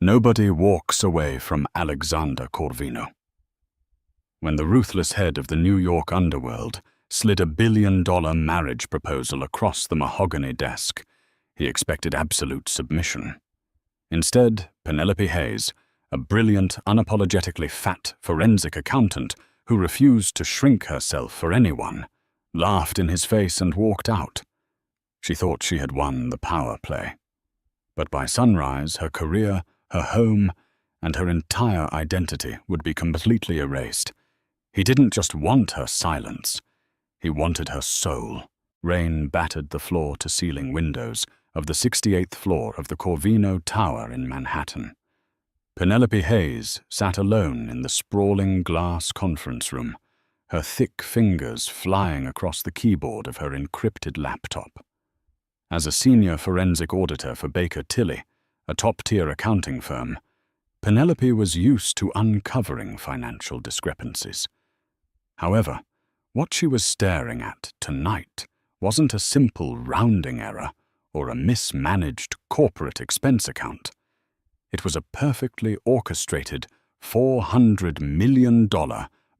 Nobody walks away from Alexander Corvino. When the ruthless head of the New York underworld slid a billion-dollar marriage proposal across the mahogany desk, he expected absolute submission. Instead, Penelope Hayes, a brilliant, unapologetically fat forensic accountant who refused to shrink herself for anyone, laughed in his face and walked out. She thought she had won the power play. But by sunrise, her career, her home, and her entire identity would be completely erased. He didn't just want her silence. He wanted her soul. Rain battered the floor-to-ceiling windows of the 68th floor of the Corvino Tower in Manhattan. Penelope Hayes sat alone in the sprawling glass conference room, her thick fingers flying across the keyboard of her encrypted laptop. As a senior forensic auditor for Baker Tilly, a top-tier accounting firm, Penelope was used to uncovering financial discrepancies. However, what she was staring at tonight wasn't a simple rounding error or a mismanaged corporate expense account. It was a perfectly orchestrated $400 million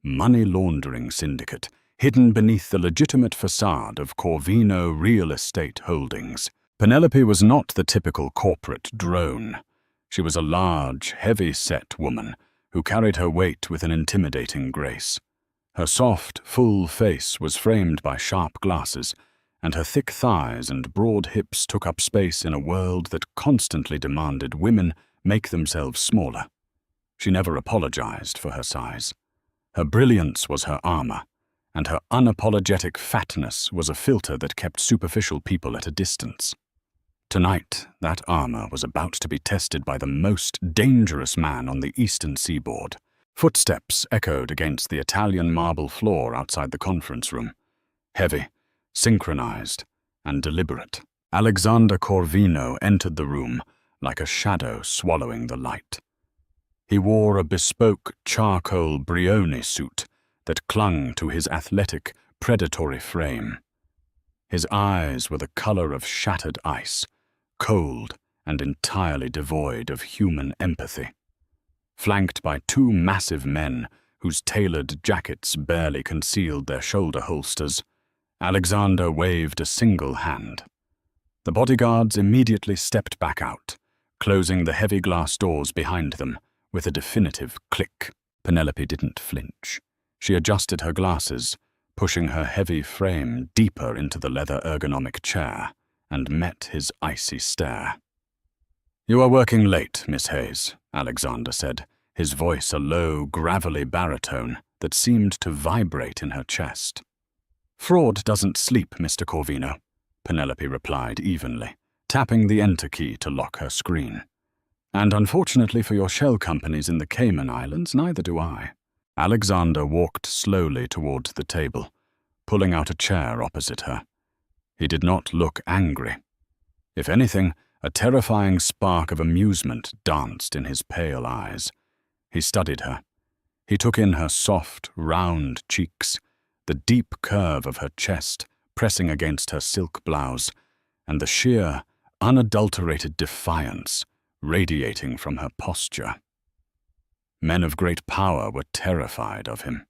money laundering syndicate hidden beneath the legitimate facade of Corvino Real Estate Holdings. Penelope was not the typical corporate drone. She was a large, heavy-set woman who carried her weight with an intimidating grace. Her soft, full face was framed by sharp glasses, and her thick thighs and broad hips took up space in a world that constantly demanded women make themselves smaller. She never apologized for her size. Her brilliance was her armor, and her unapologetic fatness was a filter that kept superficial people at a distance. Tonight, that armor was about to be tested by the most dangerous man on the eastern seaboard. Footsteps echoed against the Italian marble floor outside the conference room. Heavy, synchronized, and deliberate. Alexander Corvino entered the room like a shadow swallowing the light. He wore a bespoke charcoal Brioni suit that clung to his athletic, predatory frame. His eyes were the color of shattered ice, cold and entirely devoid of human empathy. Flanked by two massive men whose tailored jackets barely concealed their shoulder holsters, Alexander waved a single hand. The bodyguards immediately stepped back out, closing the heavy glass doors behind them with a definitive click. Penelope didn't flinch. She adjusted her glasses, pushing her heavy frame deeper into the leather ergonomic chair, and met his icy stare. "You are working late, Miss Hayes," Alexander said, his voice a low, gravelly baritone that seemed to vibrate in her chest. "Fraud doesn't sleep, Mr. Corvino," Penelope replied evenly, tapping the enter key to lock her screen. "And unfortunately for your shell companies in the Cayman Islands, neither do I." Alexander walked slowly towards the table, pulling out a chair opposite her. He did not look angry. If anything, a terrifying spark of amusement danced in his pale eyes. He studied her. He took in her soft, round cheeks, the deep curve of her chest pressing against her silk blouse, and the sheer, unadulterated defiance radiating from her posture. Men of great power were terrified of him.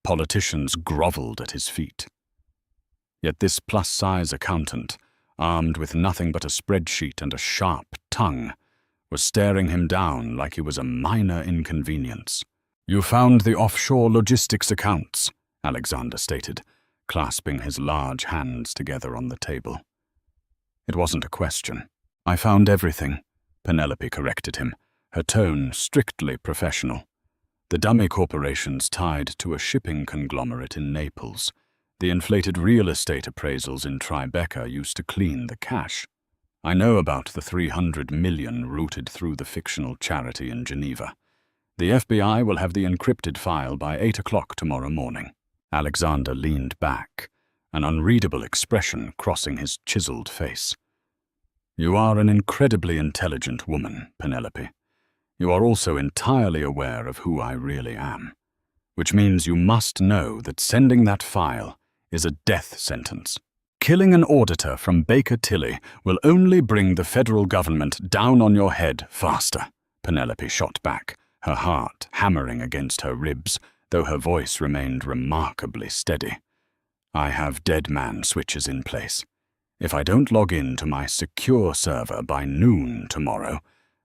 Politicians groveled at his feet. Yet this plus-size accountant, armed with nothing but a spreadsheet and a sharp tongue, was staring him down like he was a minor inconvenience. "You found the offshore logistics accounts," Alexander stated, clasping his large hands together on the table. It wasn't a question. "I found everything," Penelope corrected him, her tone strictly professional. "The dummy corporations tied to a shipping conglomerate in Naples. The inflated real estate appraisals in Tribeca used to clean the cash. I know about the $300 million routed through the fictional charity in Geneva. The FBI will have the encrypted file by 8 o'clock tomorrow morning." Alexander leaned back, an unreadable expression crossing his chiseled face. "You are an incredibly intelligent woman, Penelope. You are also entirely aware of who I really am, which means you must know that sending that file is a death sentence. Killing an auditor from Baker Tilly will only bring the federal government down on your head faster." Penelope shot back, her heart hammering against her ribs, though her voice remained remarkably steady. I have dead man switches in place. If I don't log in to my secure server by noon tomorrow,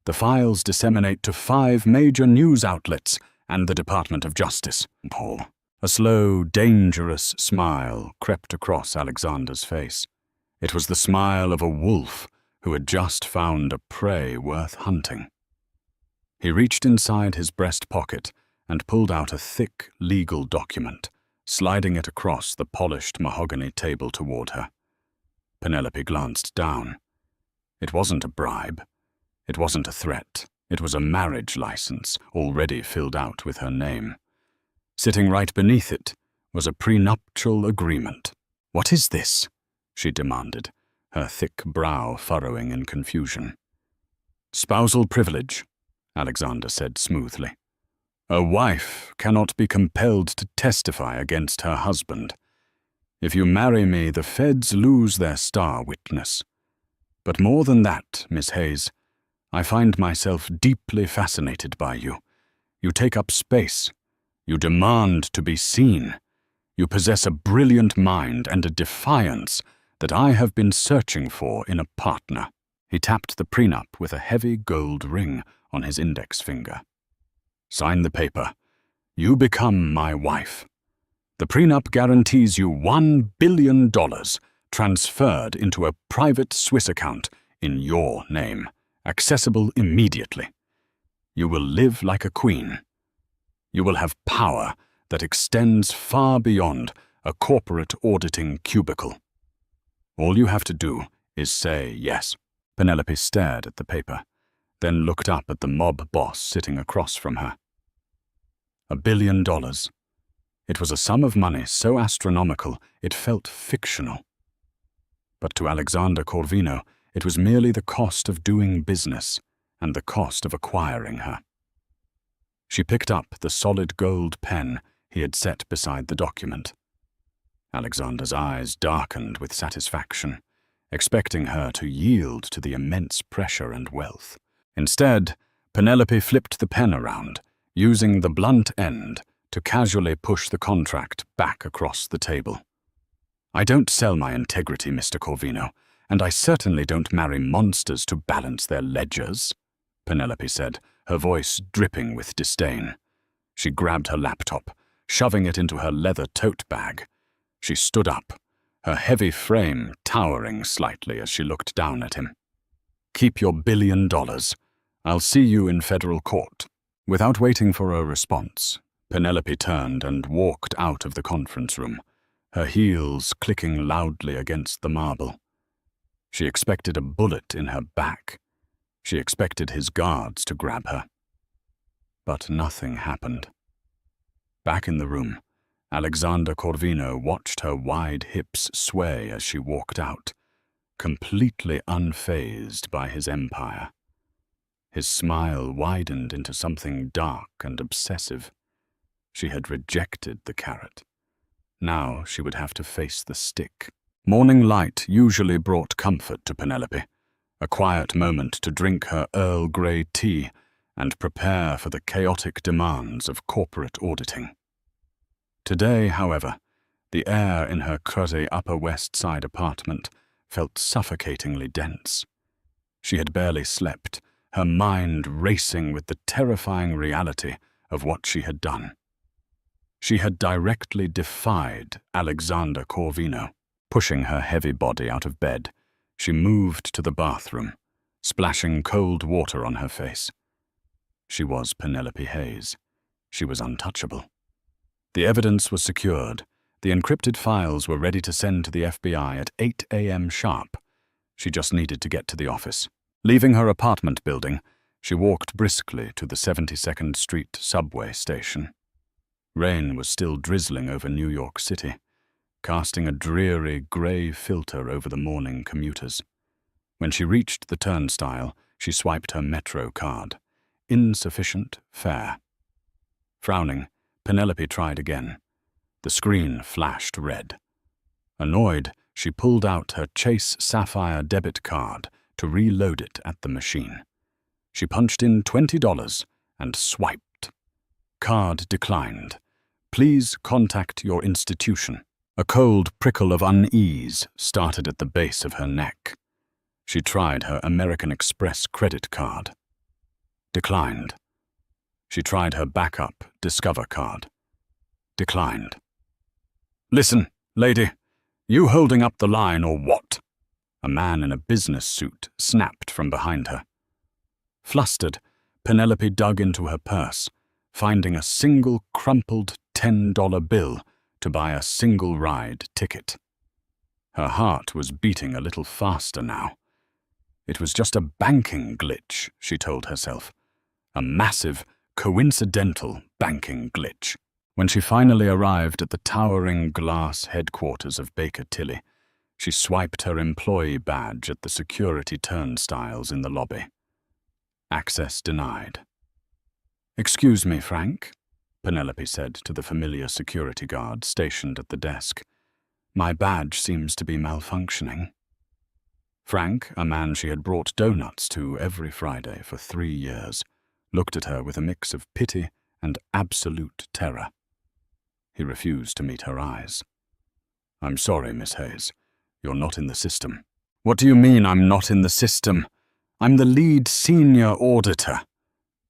the files disseminate to 5 major news outlets and the Department of Justice. Paul. A slow, dangerous smile crept across Alexander's face. It was the smile of a wolf who had just found a prey worth hunting. He reached inside his breast pocket and pulled out a thick legal document, sliding it across the polished mahogany table toward her. Penelope glanced down. It wasn't a bribe. It wasn't a threat. It was a marriage license, already filled out with her name. Sitting right beneath it was a prenuptial agreement. "What is this?" she demanded, her thick brow furrowing in confusion. "Spousal privilege," Alexander said smoothly. "A wife cannot be compelled to testify against her husband. If you marry me, the feds lose their star witness. But more than that, Miss Hayes, I find myself deeply fascinated by you. You take up space. You demand to be seen. You possess a brilliant mind and a defiance that I have been searching for in a partner." He tapped the prenup with a heavy gold ring on his index finger. "Sign the paper. You become my wife. The prenup guarantees you $1 billion transferred into a private Swiss account in your name, accessible immediately. You will live like a queen. You will have power that extends far beyond a corporate auditing cubicle. All you have to do is say yes." Penelope stared at the paper, then looked up at the mob boss sitting across from her. $1 billion. It was a sum of money so astronomical it felt fictional. But to Alexander Corvino, it was merely the cost of doing business and the cost of acquiring her. She picked up the solid gold pen he had set beside the document. Alexander's eyes darkened with satisfaction, expecting her to yield to the immense pressure and wealth. Instead, Penelope flipped the pen around, using the blunt end to casually push the contract back across the table. "I don't sell my integrity, Mr. Corvino, and I certainly don't marry monsters to balance their ledgers," Penelope said, her voice dripping with disdain. She grabbed her laptop, shoving it into her leather tote bag. She stood up, her heavy frame towering slightly as she looked down at him. "Keep your $1 billion. I'll see you in federal court." Without waiting for a response, Penelope turned and walked out of the conference room, her heels clicking loudly against the marble. She expected a bullet in her back. She expected his guards to grab her. But nothing happened. Back in the room, Alexander Corvino watched her wide hips sway as she walked out, completely unfazed by his empire. His smile widened into something dark and obsessive. She had rejected the carrot. Now she would have to face the stick. Morning light usually brought comfort to Penelope, a quiet moment to drink her Earl Grey tea and prepare for the chaotic demands of corporate auditing. Today, however, the air in her cruddy Upper West Side apartment felt suffocatingly dense. She had barely slept, her mind racing with the terrifying reality of what she had done. She had directly defied Alexander Corvino. Pushing her heavy body out of bed, she moved to the bathroom, splashing cold water on her face. She was Penelope Hayes. She was untouchable. The evidence was secured. The encrypted files were ready to send to the FBI at 8 a.m. sharp. She just needed to get to the office. Leaving her apartment building, she walked briskly to the 72nd Street subway station. Rain was still drizzling over New York City, casting a dreary grey filter over the morning commuters. When she reached the turnstile, she swiped her Metro card. Insufficient fare. Frowning, Penelope tried again. The screen flashed red. Annoyed, she pulled out her Chase Sapphire debit card to reload it at the machine. She punched in $20 and swiped. Card declined. Please contact your institution. A cold prickle of unease started at the base of her neck. She tried her American Express credit card. Declined. She tried her backup Discover card. Declined. Listen, lady, you holding up the line or what? A man in a business suit snapped from behind her. Flustered, Penelope dug into her purse, finding a single crumpled $10 bill to buy a single ride ticket. Her heart was beating a little faster now. It was just a banking glitch, she told herself. A massive, coincidental banking glitch. When she finally arrived at the towering glass headquarters of Baker Tilly, she swiped her employee badge at the security turnstiles in the lobby. Access denied. "Excuse me, Frank," Penelope said to the familiar security guard stationed at the desk. "My badge seems to be malfunctioning." Frank, a man she had brought donuts to every Friday for 3 years, looked at her with a mix of pity and absolute terror. He refused to meet her eyes. "I'm sorry, Miss Hayes. You're not in the system." "What do you mean I'm not in the system? I'm the lead senior auditor,"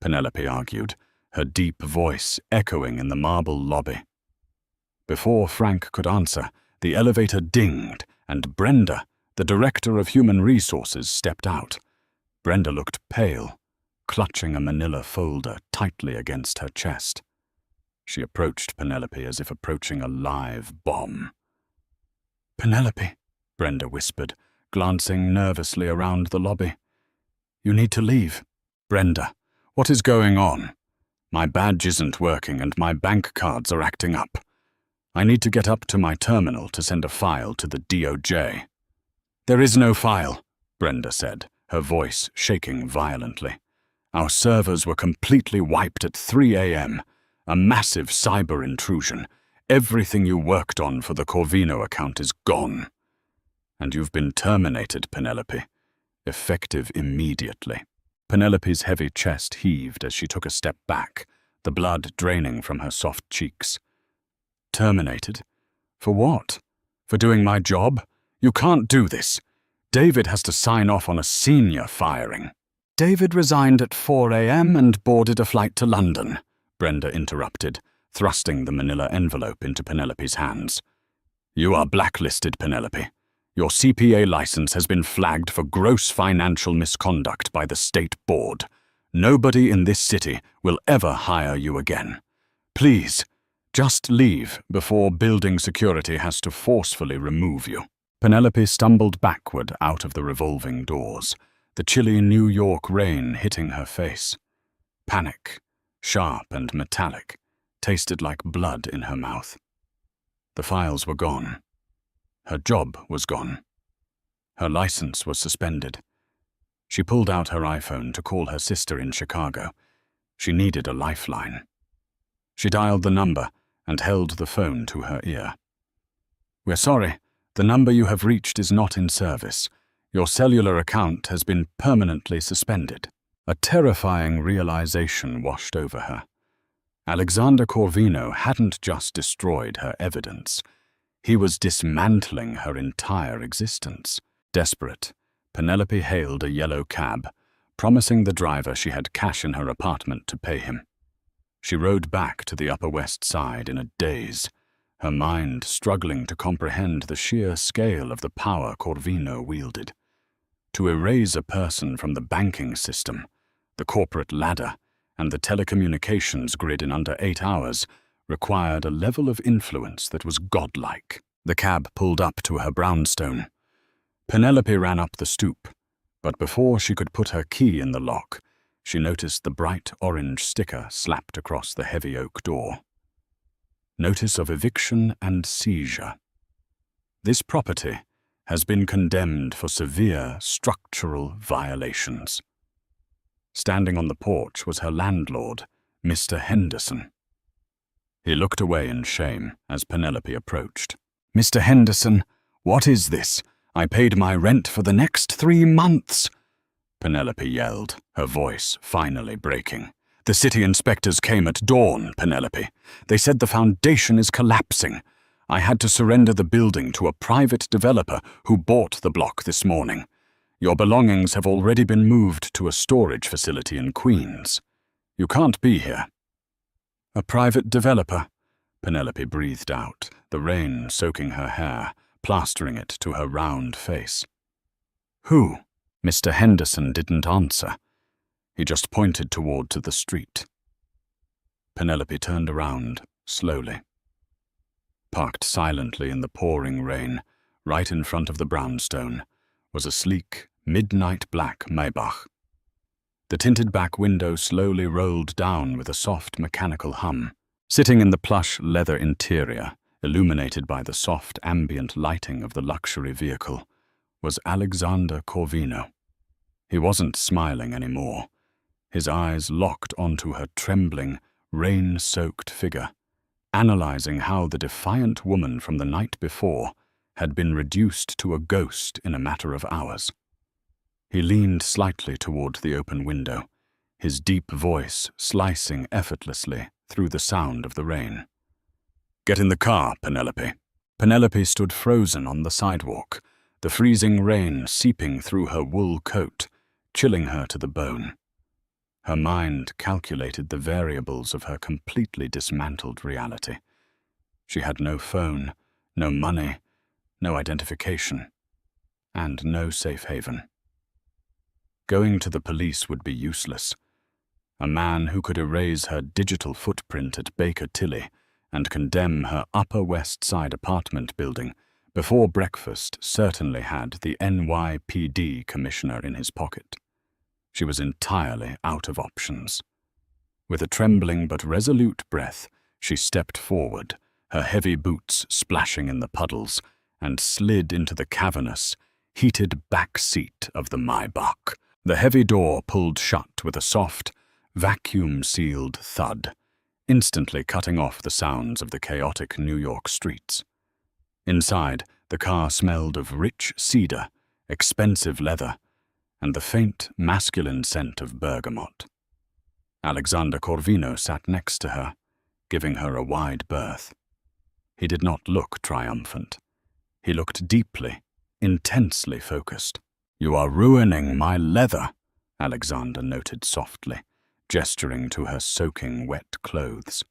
Penelope argued, her deep voice echoing in the marble lobby. Before Frank could answer, the elevator dinged, and Brenda, the director of human resources, stepped out. Brenda looked pale, clutching a manila folder tightly against her chest. She approached Penelope as if approaching a live bomb. "Penelope," Brenda whispered, glancing nervously around the lobby. "You need to leave." "Brenda, what is going on? My badge isn't working and my bank cards are acting up. I need to get up to my terminal to send a file to the DOJ." "There is no file," Brenda said, her voice shaking violently. "Our servers were completely wiped at 3 a.m. A massive cyber intrusion. Everything you worked on for the Corvino account is gone. And you've been terminated, Penelope. Effective immediately." Penelope's heavy chest heaved as she took a step back, the blood draining from her soft cheeks. "Terminated? For what? For doing my job? You can't do this. David has to sign off on a senior firing." "David resigned at 4 a.m. and boarded a flight to London," Brenda interrupted, thrusting the manila envelope into Penelope's hands. "You are blacklisted, Penelope. Your CPA license has been flagged for gross financial misconduct by the state board. Nobody in this city will ever hire you again. Please, just leave before building security has to forcefully remove you." Penelope stumbled backward out of the revolving doors, the chilly New York rain hitting her face. Panic, sharp and metallic, tasted like blood in her mouth. The files were gone. Her job was gone. Her license was suspended. She pulled out her iPhone to call her sister in Chicago. She needed a lifeline. She dialed the number and held the phone to her ear. "We're sorry. The number you have reached is not in service. Your cellular account has been permanently suspended." A terrifying realization washed over her. Alexander Corvino hadn't just destroyed her evidence. He was dismantling her entire existence. Desperate, Penelope hailed a yellow cab, promising the driver she had cash in her apartment to pay him. She rode back to the Upper West Side in a daze, her mind struggling to comprehend the sheer scale of the power Corvino wielded. To erase a person from the banking system, the corporate ladder, and the telecommunications grid in under 8 hours required a level of influence that was godlike. The cab pulled up to her brownstone. Penelope ran up the stoop, but before she could put her key in the lock, she noticed the bright orange sticker slapped across the heavy oak door. Notice of eviction and seizure. This property has been condemned for severe structural violations. Standing on the porch was her landlord, Mr. Henderson. He looked away in shame as Penelope approached. "Mr. Henderson, what is this? I paid my rent for the next 3 months." Penelope yelled, her voice finally breaking. "The city inspectors came at dawn, Penelope. They said the foundation is collapsing. I had to surrender the building to a private developer who bought the block this morning. Your belongings have already been moved to a storage facility in Queens. You can't be here." "A private developer?" Penelope breathed out, the rain soaking her hair, plastering it to her round face. "Who?" Mr. Henderson didn't answer. He just pointed toward the street. Penelope turned around, slowly. Parked silently in the pouring rain, right in front of the brownstone, was a sleek, midnight black Maybach. The tinted back window slowly rolled down with a soft mechanical hum. Sitting in the plush leather interior, illuminated by the soft ambient lighting of the luxury vehicle, was Alexander Corvino. He wasn't smiling anymore. His eyes locked onto her trembling, rain-soaked figure, analyzing how the defiant woman from the night before had been reduced to a ghost in a matter of hours. He leaned slightly toward the open window, his deep voice slicing effortlessly through the sound of the rain. "Get in the car, Penelope." Penelope stood frozen on the sidewalk, the freezing rain seeping through her wool coat, chilling her to the bone. Her mind calculated the variables of her completely dismantled reality. She had no phone, no money, no identification, and no safe haven. Going to the police would be useless. A man who could erase her digital footprint at Baker Tilly and condemn her Upper West Side apartment building before breakfast certainly had the NYPD commissioner in his pocket. She was entirely out of options. With a trembling but resolute breath, she stepped forward, her heavy boots splashing in the puddles, and slid into the cavernous, heated back seat of the Maybach. The heavy door pulled shut with a soft, vacuum-sealed thud, instantly cutting off the sounds of the chaotic New York streets. Inside, the car smelled of rich cedar, expensive leather, and the faint, masculine scent of bergamot. Alexander Corvino sat next to her, giving her a wide berth. He did not look triumphant. He looked deeply, intensely focused. "You are ruining my leather," Alexander noted softly, gesturing to her soaking wet clothes.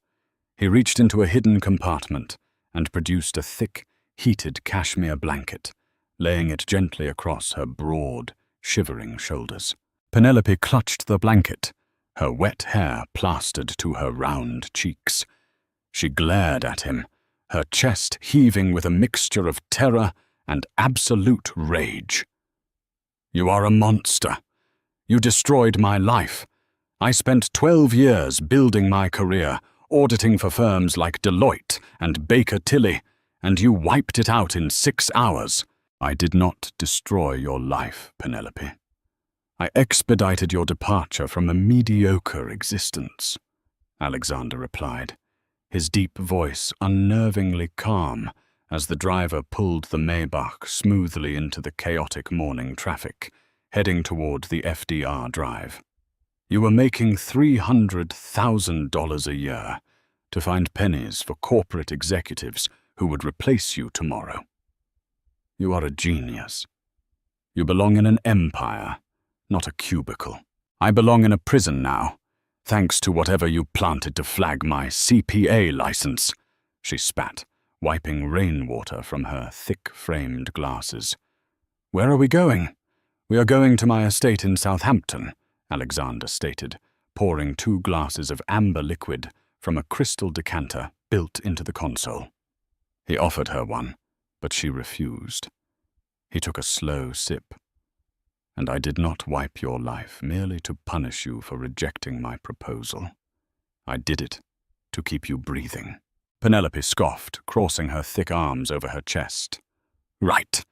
He reached into a hidden compartment and produced a thick, heated cashmere blanket, laying it gently across her broad, shivering shoulders. Penelope clutched the blanket, her wet hair plastered to her round cheeks. She glared at him, her chest heaving with a mixture of terror and absolute rage. "You are a monster. You destroyed my life. I spent 12 years building my career, auditing for firms like Deloitte and Baker Tilly, and you wiped it out in 6 hours. I did not destroy your life, Penelope. I expedited your departure from a mediocre existence," Alexander replied, his deep voice unnervingly calm as the driver pulled the Maybach smoothly into the chaotic morning traffic, heading toward the FDR Drive. "You were making $300,000 a year to find pennies for corporate executives who would replace you tomorrow. You are a genius. You belong in an empire, not a cubicle. I belong in a prison now, thanks to whatever you planted to flag my CPA license," she spat, wiping rainwater from her thick-framed glasses. "Where are we going?" "We are going to my estate in Southampton," Alexander stated, pouring 2 glasses of amber liquid from a crystal decanter built into the console. He offered her one, but she refused. He took a slow sip. "And I did not wipe your life merely to punish you for rejecting my proposal. I did it to keep you breathing." Penelope scoffed, crossing her thick arms over her chest. "Right.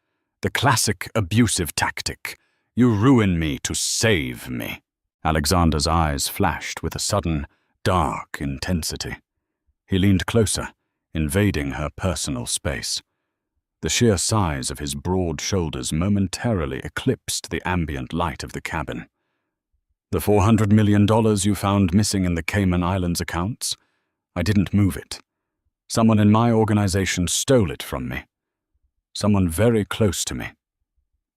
The classic abusive tactic. You ruin me to save me." Alexander's eyes flashed with a sudden, dark intensity. He leaned closer, invading her personal space. The sheer size of his broad shoulders momentarily eclipsed the ambient light of the cabin. The $400 million you found missing in the Cayman Islands accounts? I didn't move it. Someone in my organization stole it from me. Someone very close to me.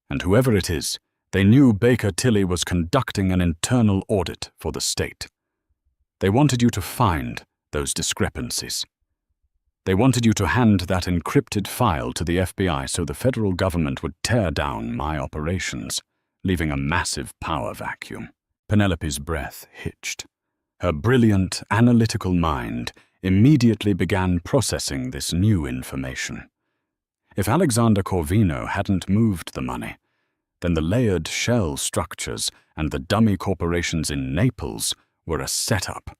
And whoever it is, they knew Baker Tilly was conducting an internal audit for the state. They wanted you to find those discrepancies. They wanted you to hand that encrypted file to the FBI so the federal government would tear down my operations, leaving a massive power vacuum. Penelope's breath hitched. Her brilliant, analytical mind immediately began processing this new information. If Alexander Corvino hadn't moved the money, then the layered shell structures and the dummy corporations in Naples were a setup,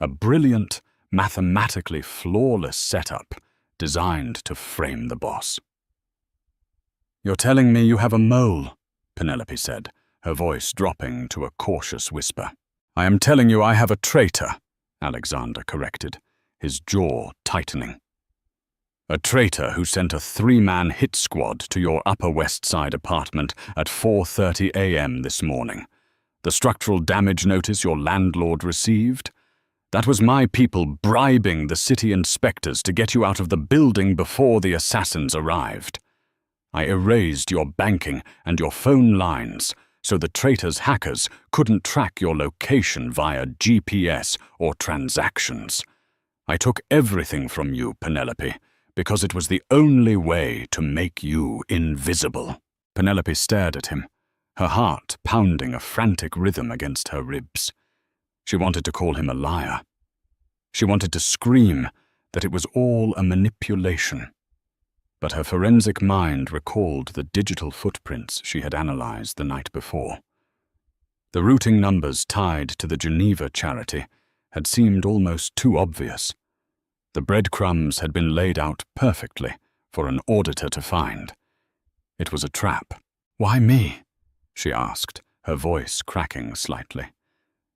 a brilliant, mathematically flawless setup designed to frame the boss. "You're telling me you have a mole," Penelope said, her voice dropping to a cautious whisper. "I am telling you I have a traitor," Alexander corrected, his jaw tightening. "A traitor who sent a 3-man hit squad to your Upper West Side apartment at 4:30 a.m. this morning. The structural damage notice your landlord received? That was my people bribing the city inspectors to get you out of the building before the assassins arrived. I erased your banking and your phone lines so the traitor's hackers couldn't track your location via GPS or transactions. I took everything from you, Penelope, because it was the only way to make you invisible." Penelope stared at him, her heart pounding a frantic rhythm against her ribs. She wanted to call him a liar. She wanted to scream that it was all a manipulation. But her forensic mind recalled the digital footprints she had analyzed the night before. The routing numbers tied to the Geneva charity had seemed almost too obvious. The breadcrumbs had been laid out perfectly for an auditor to find. It was a trap. "Why me?" she asked, her voice cracking slightly.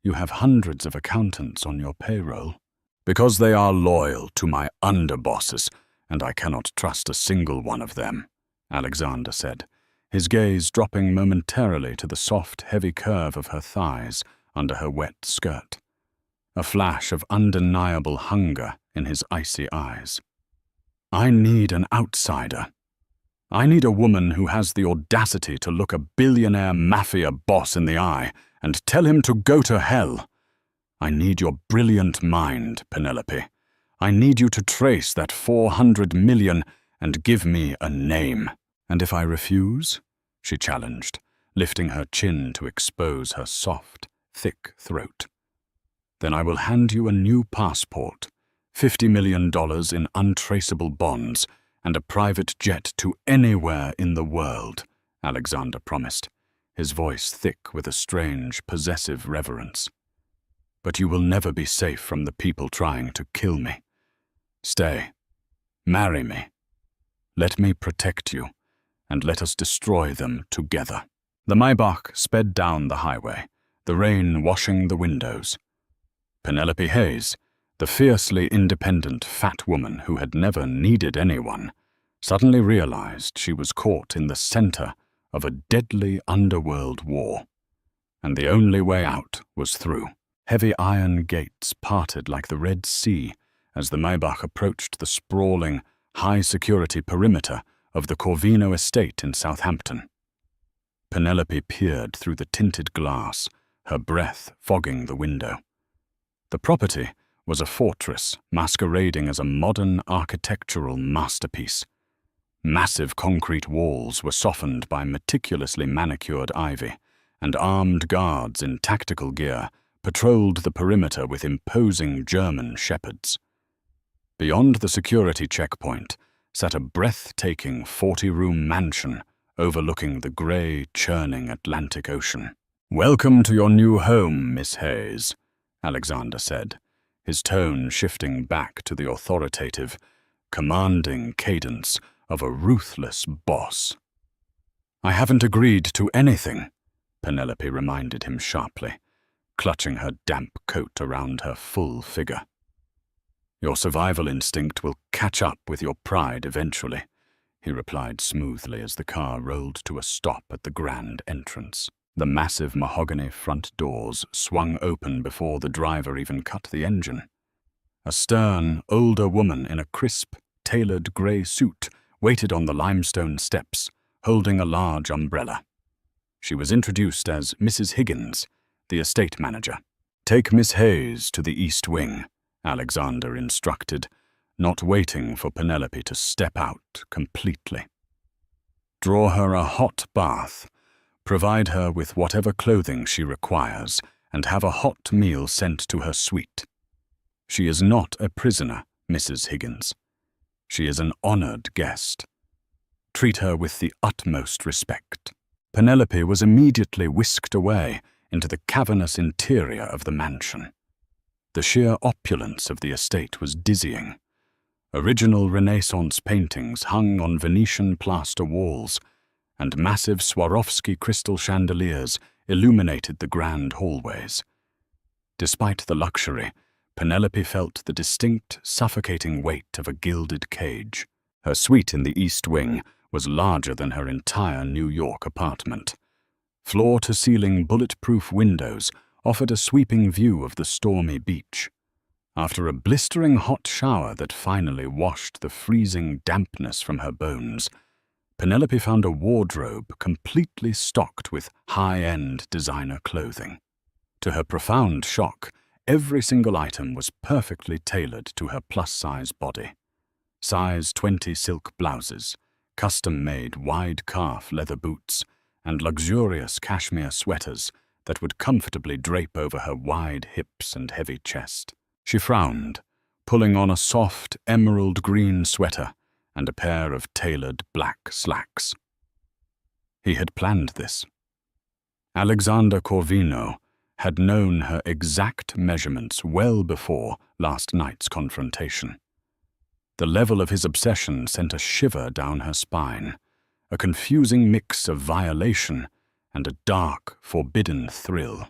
"You have hundreds of accountants on your payroll." "Because they are loyal to my underbosses, and I cannot trust a single one of them," Alexander said, his gaze dropping momentarily to the soft, heavy curve of her thighs under her wet skirt. A flash of undeniable hunger in his icy eyes. "I need an outsider. I need a woman who has the audacity to look a billionaire mafia boss in the eye and tell him to go to hell. I need your brilliant mind, Penelope. I need you to trace that 400 million and give me a name." "And if I refuse?" she challenged, lifting her chin to expose her soft, thick throat. "Then I will hand you a new passport, $50 million in untraceable bonds, and a private jet to anywhere in the world," Alexander promised, his voice thick with a strange, possessive reverence. "But you will never be safe from the people trying to kill me. Stay. Marry me. Let me protect you, and let us destroy them together." The Maybach sped down the highway, the rain washing the windows. Penelope Hayes, the fiercely independent fat woman who had never needed anyone, suddenly realized she was caught in the center of a deadly underworld war. And the only way out was through. Heavy iron gates parted like the Red Sea as the Maybach approached the sprawling, high-security perimeter of the Corvino estate in Southampton. Penelope peered through the tinted glass, her breath fogging the window. The property was a fortress masquerading as a modern architectural masterpiece. Massive concrete walls were softened by meticulously manicured ivy, and armed guards in tactical gear patrolled the perimeter with imposing German shepherds. Beyond the security checkpoint sat a breathtaking 40-room mansion overlooking the grey, churning Atlantic Ocean. "Welcome to your new home, Miss Hayes," Alexander said, his tone shifting back to the authoritative, commanding cadence of a ruthless boss. "I haven't agreed to anything," Penelope reminded him sharply, clutching her damp coat around her full figure. "Your survival instinct will catch up with your pride eventually," he replied smoothly as the car rolled to a stop at the grand entrance. The massive mahogany front doors swung open before the driver even cut the engine. A stern, older woman in a crisp, tailored grey suit waited on the limestone steps, holding a large umbrella. She was introduced as Mrs. Higgins, the estate manager. "Take Miss Hayes to the East Wing," Alexander instructed, not waiting for Penelope to step out completely. "Draw her a hot bath, provide her with whatever clothing she requires, and have a hot meal sent to her suite. She is not a prisoner, Mrs. Higgins. She is an honored guest. Treat her with the utmost respect." Penelope was immediately whisked away into the cavernous interior of the mansion. The sheer opulence of the estate was dizzying. Original Renaissance paintings hung on Venetian plaster walls, and massive Swarovski crystal chandeliers illuminated the grand hallways. Despite the luxury, Penelope felt the distinct, suffocating weight of a gilded cage. Her suite in the East Wing was larger than her entire New York apartment. Floor-to-ceiling bulletproof windows offered a sweeping view of the stormy beach. After a blistering hot shower that finally washed the freezing dampness from her bones, Penelope found a wardrobe completely stocked with high-end designer clothing. To her profound shock, every single item was perfectly tailored to her plus-size body. Size 20 silk blouses, custom-made wide-calf leather boots, and luxurious cashmere sweaters that would comfortably drape over her wide hips and heavy chest. She frowned, pulling on a soft emerald-green sweater and a pair of tailored black slacks. He had planned this. Alexander Corvino had known her exact measurements well before last night's confrontation. The level of his obsession sent a shiver down her spine, a confusing mix of violation and a dark, forbidden thrill.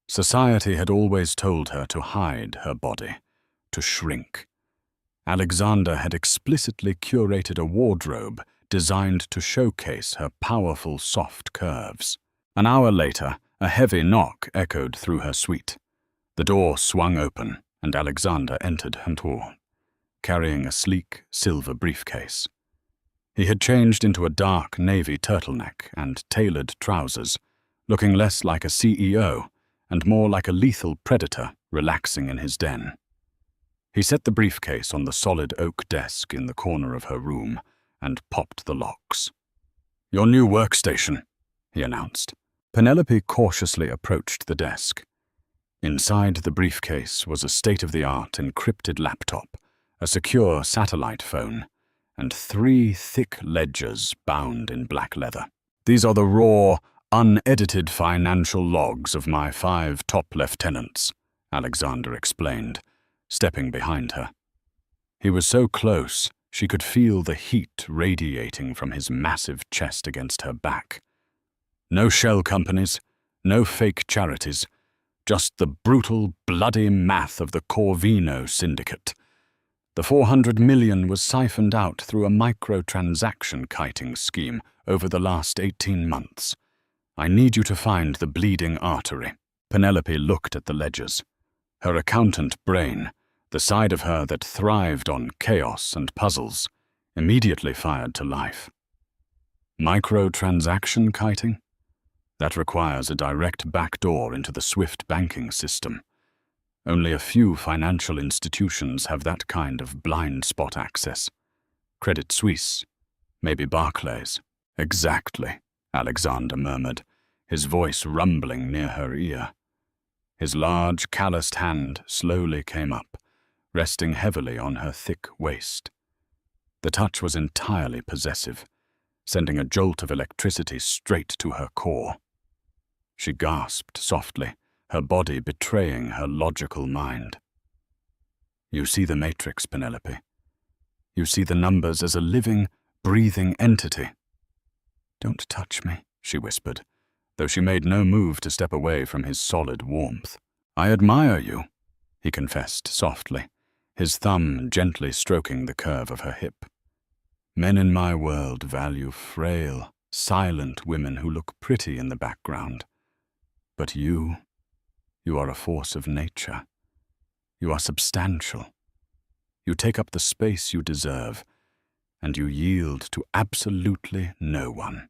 Society had always told her to hide her body, to shrink. Alexander had explicitly curated a wardrobe designed to showcase her powerful, soft curves. An hour later, a heavy knock echoed through her suite. The door swung open, and Alexander entered Huntour, carrying a sleek, silver briefcase. He had changed into a dark navy turtleneck and tailored trousers, looking less like a CEO and more like a lethal predator relaxing in his den. He set the briefcase on the solid oak desk in the corner of her room and popped the locks. "Your new workstation," he announced. Penelope cautiously approached the desk. Inside the briefcase was a state-of-the-art encrypted laptop, a secure satellite phone, and 3 thick ledgers bound in black leather. "These are the raw, unedited financial logs of my 5 top lieutenants," Alexander explained, stepping behind her. He was so close, she could feel the heat radiating from his massive chest against her back. No shell companies, no fake charities, just the brutal, bloody math of the Corvino syndicate. The $400 million was siphoned out through a microtransaction kiting scheme over the last 18 months. I need you to find the bleeding artery. Penelope looked at the ledgers. Her accountant brain, the side of her that thrived on chaos and puzzles, immediately fired to life. Microtransaction kiting? That requires a direct backdoor into the SWIFT banking system. Only a few financial institutions have that kind of blind spot access. Credit Suisse, maybe Barclays. "Exactly," Alexander murmured, his voice rumbling near her ear. His large, calloused hand slowly came up, resting heavily on her thick waist. The touch was entirely possessive, sending a jolt of electricity straight to her core. She gasped softly, her body betraying her logical mind. "You see the matrix, Penelope. You see the numbers as a living, breathing entity." "Don't touch me," she whispered, though she made no move to step away from his solid warmth. "I admire you," he confessed softly, his thumb gently stroking the curve of her hip. "Men in my world value frail, silent women who look pretty in the background. But you are a force of nature. You are substantial. You take up the space you deserve, and you yield to absolutely no one.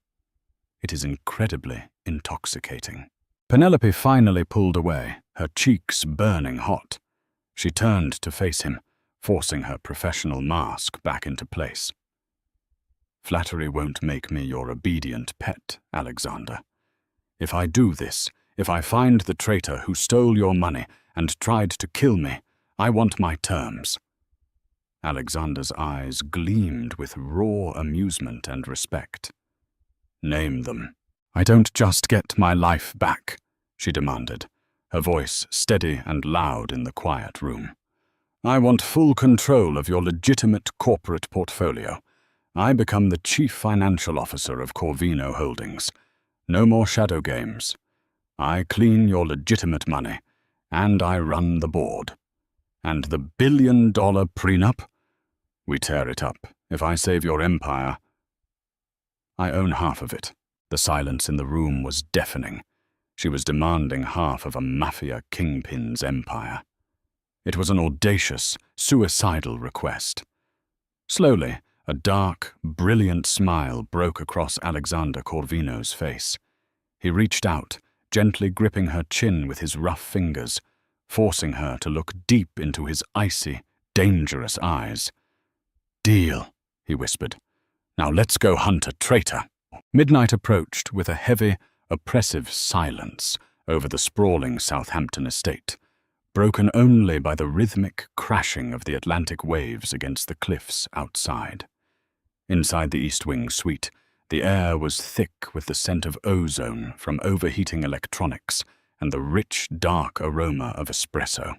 It is incredibly intoxicating. Penelope finally pulled away, her cheeks burning hot. She turned to face him, forcing her professional mask back into place. Flattery won't make me your obedient pet, Alexander. If I do this, if I find the traitor who stole your money and tried to kill me, I want my terms. Alexander's eyes gleamed with raw amusement and respect. Name them. I don't just get my life back, she demanded, her voice steady and loud in the quiet room. I want full control of your legitimate corporate portfolio. I become the chief financial officer of Corvino Holdings. No more shadow games. I clean your legitimate money, and I run the board. And the billion-dollar prenup? We tear it up. If I save your empire, I own half of it. The silence in the room was deafening. She was demanding half of a Mafia kingpin's empire. It was an audacious, suicidal request. Slowly, a dark, brilliant smile broke across Alexander Corvino's face. He reached out, gently gripping her chin with his rough fingers, forcing her to look deep into his icy, dangerous eyes. Deal, he whispered. Now let's go hunt a traitor. Midnight approached with a heavy, oppressive silence over the sprawling Southampton estate, broken only by the rhythmic crashing of the Atlantic waves against the cliffs outside. Inside the East Wing suite, the air was thick with the scent of ozone from overheating electronics and the rich, dark aroma of espresso.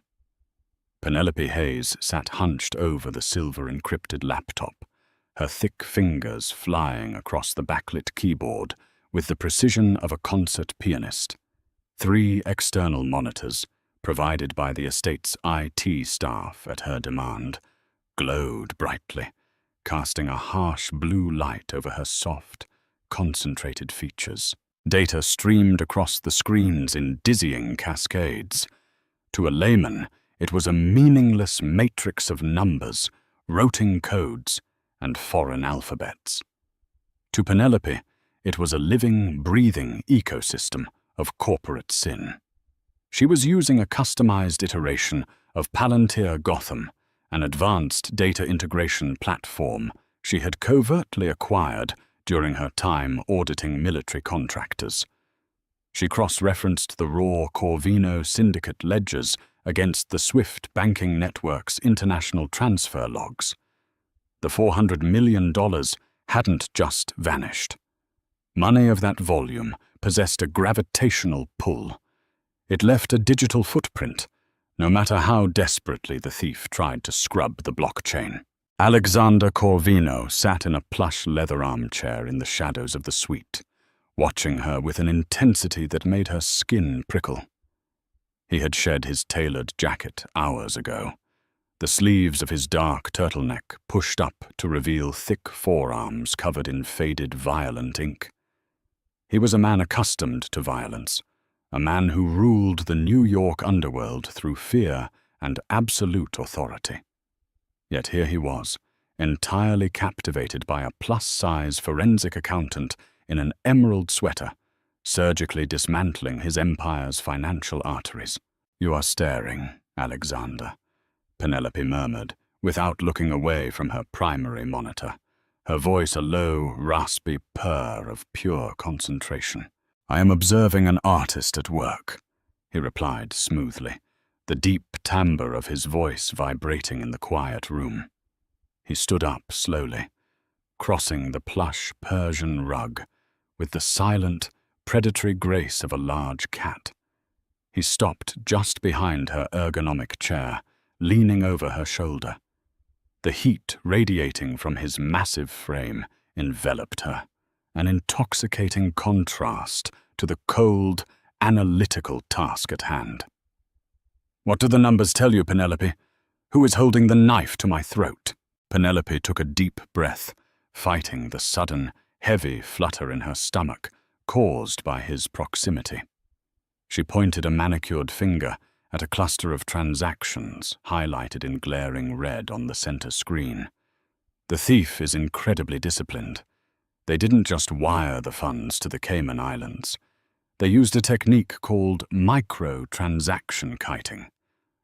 Penelope Hayes sat hunched over the silver-encrypted laptop, her thick fingers flying across the backlit keyboard with the precision of a concert pianist. 3 external monitors, provided by the estate's IT staff at her demand, glowed brightly, casting a harsh blue light over her soft, concentrated features. Data streamed across the screens in dizzying cascades. To a layman, it was a meaningless matrix of numbers, roting codes, and foreign alphabets. To Penelope, it was a living, breathing ecosystem of corporate sin. She was using a customized iteration of Palantir Gotham, an advanced data integration platform she had covertly acquired during her time auditing military contractors. She cross-referenced the raw Corvino syndicate ledgers against the Swift banking network's international transfer logs. The $400 million hadn't just vanished. Money of that volume possessed a gravitational pull. It left a digital footprint, no matter how desperately the thief tried to scrub the blockchain. Alexander Corvino sat in a plush leather armchair in the shadows of the suite, watching her with an intensity that made her skin prickle. He had shed his tailored jacket hours ago, the sleeves of his dark turtleneck pushed up to reveal thick forearms covered in faded violent ink. He was a man accustomed to violence, a man who ruled the New York underworld through fear and absolute authority. Yet here he was, entirely captivated by a plus-size forensic accountant in an emerald sweater, surgically dismantling his empire's financial arteries. "You are staring, Alexander," Penelope murmured, without looking away from her primary monitor, her voice a low, raspy purr of pure concentration. "I am observing an artist at work," he replied smoothly, the deep timbre of his voice vibrating in the quiet room. He stood up slowly, crossing the plush Persian rug with the silent, predatory grace of a large cat. He stopped just behind her ergonomic chair, leaning over her shoulder. The heat radiating from his massive frame enveloped her, an intoxicating contrast to the cold, analytical task at hand. "What do the numbers tell you, Penelope? Who is holding the knife to my throat?" Penelope took a deep breath, fighting the sudden, heavy flutter in her stomach caused by his proximity. She pointed a manicured finger at a cluster of transactions highlighted in glaring red on the center screen. The thief is incredibly disciplined. They didn't just wire the funds to the Cayman Islands. They used a technique called micro-transaction kiting.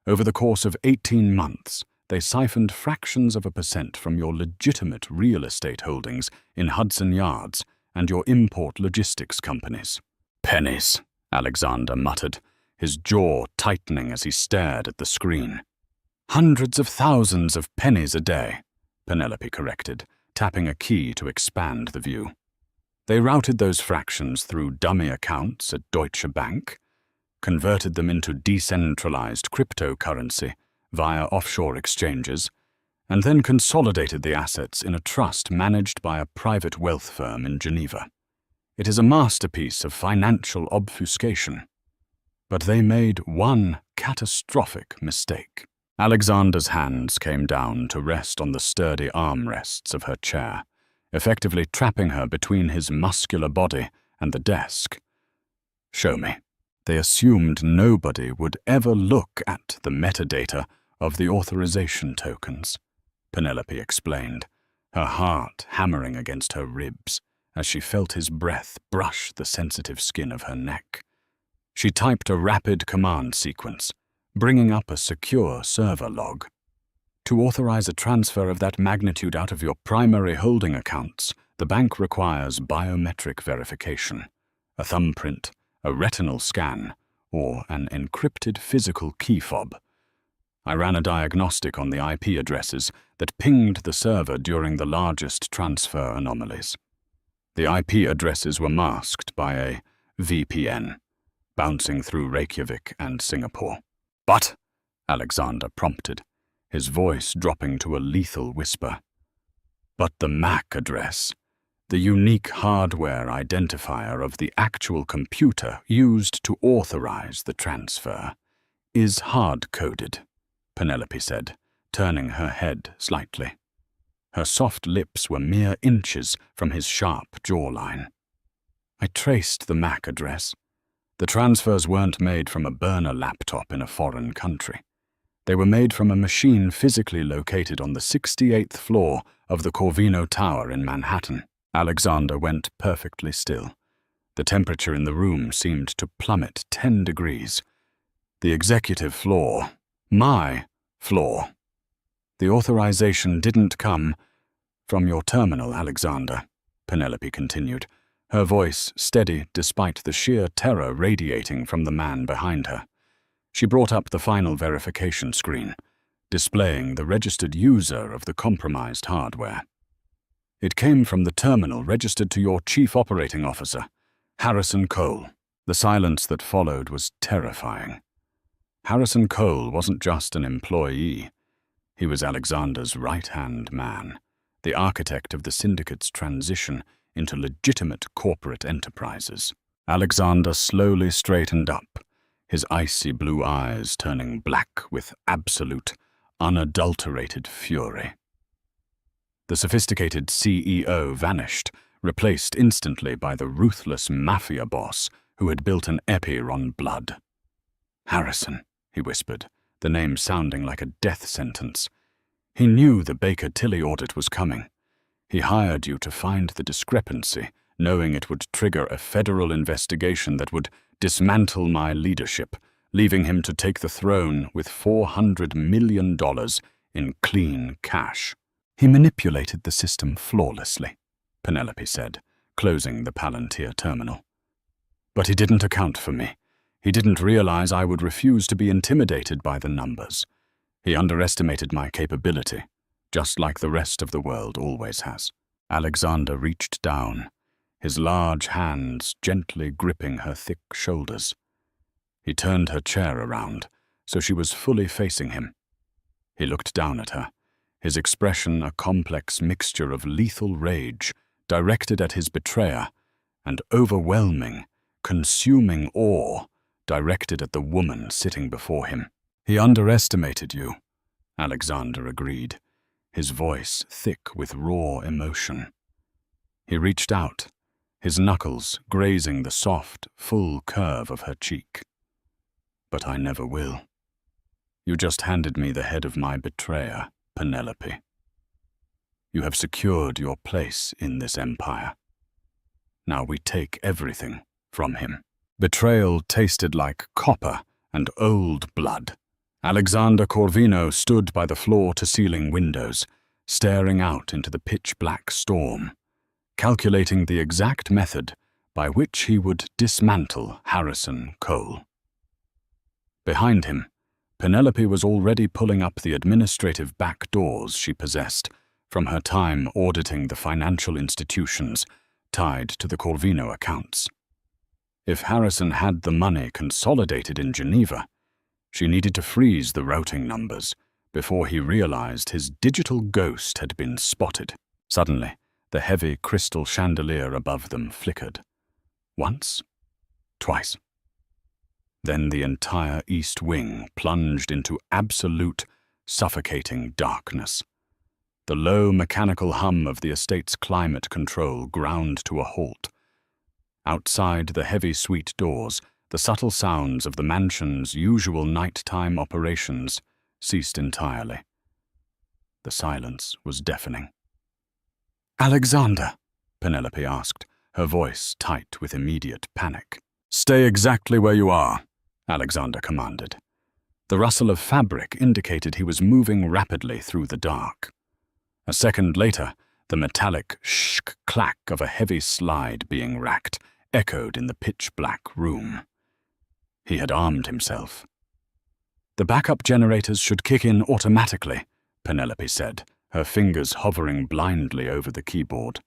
Over the course of 18 months, they siphoned fractions of a % from your legitimate real estate holdings in Hudson Yards and your import logistics companies. "Pennies," Alexander muttered, his jaw tightening as he stared at the screen. "Hundreds of thousands of pennies a day," Penelope corrected, tapping a key to expand the view. They routed those fractions through dummy accounts at Deutsche Bank, converted them into decentralized cryptocurrency via offshore exchanges, and then consolidated the assets in a trust managed by a private wealth firm in Geneva. It is a masterpiece of financial obfuscation. But they made one catastrophic mistake. Alexander's hands came down to rest on the sturdy armrests of her chair, effectively trapping her between his muscular body and the desk. "Show me." They assumed nobody would ever look at the metadata of the authorization tokens, Penelope explained, her heart hammering against her ribs as she felt his breath brush the sensitive skin of her neck. She typed a rapid command sequence, bringing up a secure server log. To authorize a transfer of that magnitude out of your primary holding accounts, the bank requires biometric verification, a thumbprint, a retinal scan, or an encrypted physical key fob. I ran a diagnostic on the IP addresses that pinged the server during the largest transfer anomalies. The IP addresses were masked by a VPN, bouncing through Reykjavik and Singapore. "But," Alexander prompted, his voice dropping to a lethal whisper. "But the MAC address, the unique hardware identifier of the actual computer used to authorize the transfer, is hard-coded," Penelope said, turning her head slightly. Her soft lips were mere inches from his sharp jawline. "I traced the MAC address. The transfers weren't made from a burner laptop in a foreign country. They were made from a machine physically located on the 68th floor of the Corvino Tower in Manhattan." Alexander went perfectly still. The temperature in the room seemed to plummet 10 degrees. "The executive floor. My floor. The authorization didn't come from your terminal, Alexander," Penelope continued, her voice steady despite the sheer terror radiating from the man behind her. She brought up the final verification screen, displaying the registered user of the compromised hardware. "It came from the terminal registered to your chief operating officer, Harrison Cole." The silence that followed was terrifying. Harrison Cole wasn't just an employee. He was Alexander's right-hand man, the architect of the syndicate's transition into legitimate corporate enterprises. Alexander slowly straightened up, his icy blue eyes turning black with absolute, unadulterated fury. The sophisticated CEO vanished, replaced instantly by the ruthless Mafia boss who had built an epir on blood. "Harrison," he whispered, the name sounding like a death sentence. "He knew the Baker Tilly audit was coming. He hired you to find the discrepancy, knowing it would trigger a federal investigation that would dismantle my leadership, leaving him to take the throne with $400 million in clean cash. He manipulated the system flawlessly," Penelope said, closing the Palantir terminal. "But he didn't account for me. He didn't realize I would refuse to be intimidated by the numbers. He underestimated my capability, just like the rest of the world always has." Alexander reached down, his large hands gently gripping her thick shoulders. He turned her chair around, so she was fully facing him. He looked down at her, his expression a complex mixture of lethal rage directed at his betrayer and overwhelming, consuming awe directed at the woman sitting before him. "He underestimated you," Alexander agreed, his voice thick with raw emotion. He reached out, his knuckles grazing the soft, full curve of her cheek. But I never will. You just handed me the head of my betrayer, Penelope. You have secured your place in this empire. Now we take everything from him. Betrayal tasted like copper and old blood. Alexander Corvino stood by the floor-to-ceiling windows, staring out into the pitch-black storm, calculating the exact method by which he would dismantle Harrison Cole. Behind him, Penelope was already pulling up the administrative back doors she possessed from her time auditing the financial institutions tied to the Corvino accounts. If Harrison had the money consolidated in Geneva, she needed to freeze the routing numbers before he realized his digital ghost had been spotted. Suddenly, the heavy crystal chandelier above them flickered. Once, twice. Then the entire east wing plunged into absolute, suffocating darkness. The low mechanical hum of the estate's climate control ground to a halt. Outside the heavy suite doors, the subtle sounds of the mansion's usual nighttime operations ceased entirely. The silence was deafening. "Alexander," Penelope asked, her voice tight with immediate panic. "Stay exactly where you are," Alexander commanded. The rustle of fabric indicated he was moving rapidly through the dark. A second later, the metallic sh-clack of a heavy slide being racked echoed in the pitch-black room. He had armed himself. "The backup generators should kick in automatically," Penelope said, her fingers hovering blindly over the keyboard,